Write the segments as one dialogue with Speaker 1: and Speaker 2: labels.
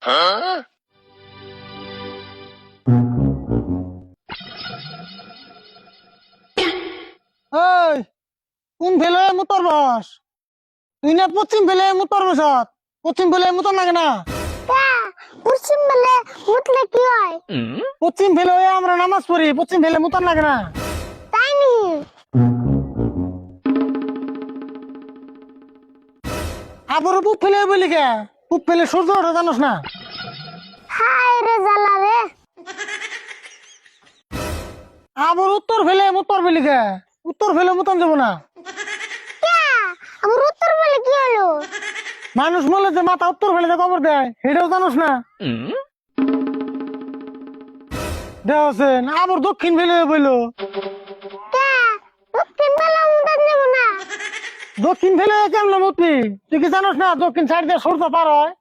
Speaker 1: ওই কোন ফেলে মুতর বস তুই না পশ্চিম ফেলে মুতর বসত পশ্চিম ফেলে মুতর লাগে না
Speaker 2: পশ্চিম বেলে মুতলে কি হয়?
Speaker 1: পশ্চিম ফেলে হয়ে আমরা নামাজ পড়ি পশ্চিম ফেলে মুতর লাগে না
Speaker 2: তাই নি?
Speaker 1: আবার পুপ ফেলে বলি কে পুপ ফেলে সূর্য ওঠে জানোস না
Speaker 2: হায় রে জ্বালা রে।
Speaker 1: আবার উত্তর ফেলে মুতর বলি কে উত্তর ফেলে মুতন যাবো না
Speaker 2: আমার উত্তর বেলে কি হলো?
Speaker 1: মানুষ বলে যে মাথা উত্তর ফেলে যে কবর দেয় সেটাও জানোস না দেওয়াছেন আবার দক্ষিণ ফেলে বইলো
Speaker 2: দক্ষিণ বেলা মুতান যাব না।
Speaker 1: দক্ষিণ ফেলে কেমন মুতবি তুই কি জানোস না দক্ষিণ সাইড দিয়ে সূর্য পার হয়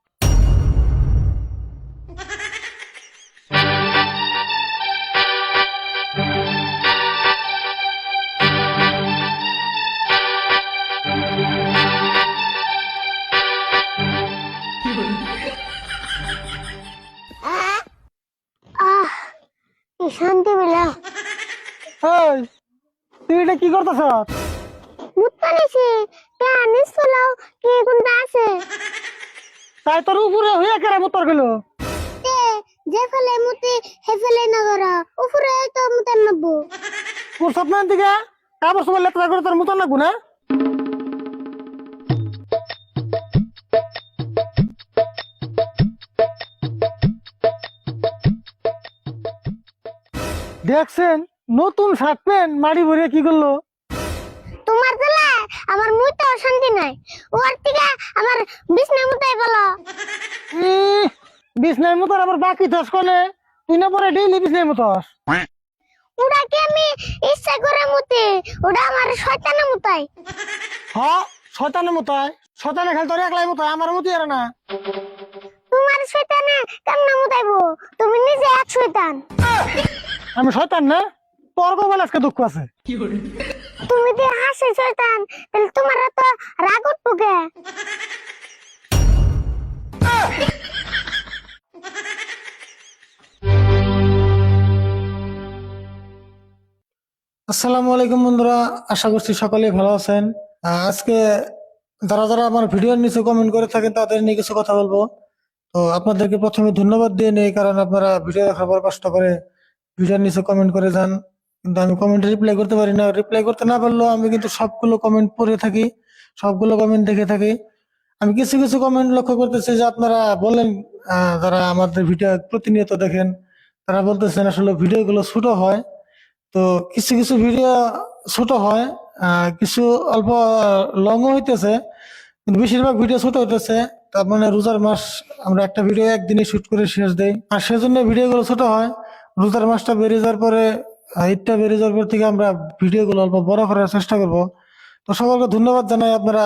Speaker 2: আহ কি শান্তি পেলাম।
Speaker 1: এই তুই এটা কি করতেছ
Speaker 2: মুততে নিছি নিচ ফেলাও কি কোনটা আছে?
Speaker 1: তাই তোর উপরে হইয়া কেরা মুতর গেল
Speaker 2: যে ফেলে মুতি হে ফেলে না করা উপরে তো মুতেন নব্বো।
Speaker 1: তোর স্বপ্নের দিকে কাপড় সময় লেখা করে তোর মুতর লাগবো না দেখছেন নতুন শার্ট প্যান্ট মাড়ি ভরে কি করলো
Speaker 2: তোমার জেলা আমার মুইতে অশান্তি নাই ওর থেকে আমার বিছনা মুতাই বলো।
Speaker 1: বিছনার মতর আবার বাকি দশ কোনে তুই না পরে ডেইলি বিছনার মতস
Speaker 2: ওটা কি আমি ইচ্ছা করে মুতি ওটা আমার শয়তানে মুতাই।
Speaker 1: হ্যাঁ শয়তানের মতায় শয়তানে খালি তোর একলাই মতো আমার মতো আর না
Speaker 2: তোমার শয়তানে কেমন মুতাইবো? তুমি নিজে এক শয়তান।
Speaker 1: আমি শয়তান না তোর গোবল আজকে দুঃখ আছে
Speaker 2: তুমি যে হাসি শয়তান তাহলে তোমার তো রাগ উঠবো কে?
Speaker 1: আসসালামু আলাইকুম বন্ধুরা, আশা করছি সকলেই ভালো আছেন। আজকে যারা যারা আমার ভিডিওর নিচে কমেন্ট করে থাকেন তাদের নিয়ে কিছু কথা বলবো। তো আপনাদেরকে প্রথমে ধন্যবাদ দিয়ে নেই, কারণ আপনারা ভিডিও দেখার পর কষ্ট করে ভিডিওর নিচে কমেন্ট করে যান, কিন্তু আমি কমেন্টে রিপ্লাই করতে পারি না। রিপ্লাই করতে না পারলেও আমি কিন্তু সবগুলো কমেন্ট পড়ে থাকি, সবগুলো কমেন্ট দেখে থাকি। আমি কিছু কিছু কমেন্ট লক্ষ্য করতেছি যে আপনারা বলেন, যারা আমাদের ভিডিও প্রতিনিয়ত দেখেন তারা বলতেছেন আসলে ভিডিওগুলো ছোট হয়। তো কিছু কিছু ভিডিও ছোট হয়, কিছু অল্প লংও হইতেছে, কিন্তু বেশিরভাগ ভিডিও ছোট হইতেছে। তার মানে রোজার মাস আমরা একটা ভিডিও একদিনে শুট করে শেষ দেই, আর সেজন্য ভিডিওগুলো ছোট হয়। রোজার মাসটা বেরিয়ে যাওয়ার পরে, ঈদটা বেরিয়ে যাওয়ার পর থেকে আমরা ভিডিওগুলো অল্প বড় করার চেষ্টা করব। তো সকলকে ধন্যবাদ জানাই, আপনারা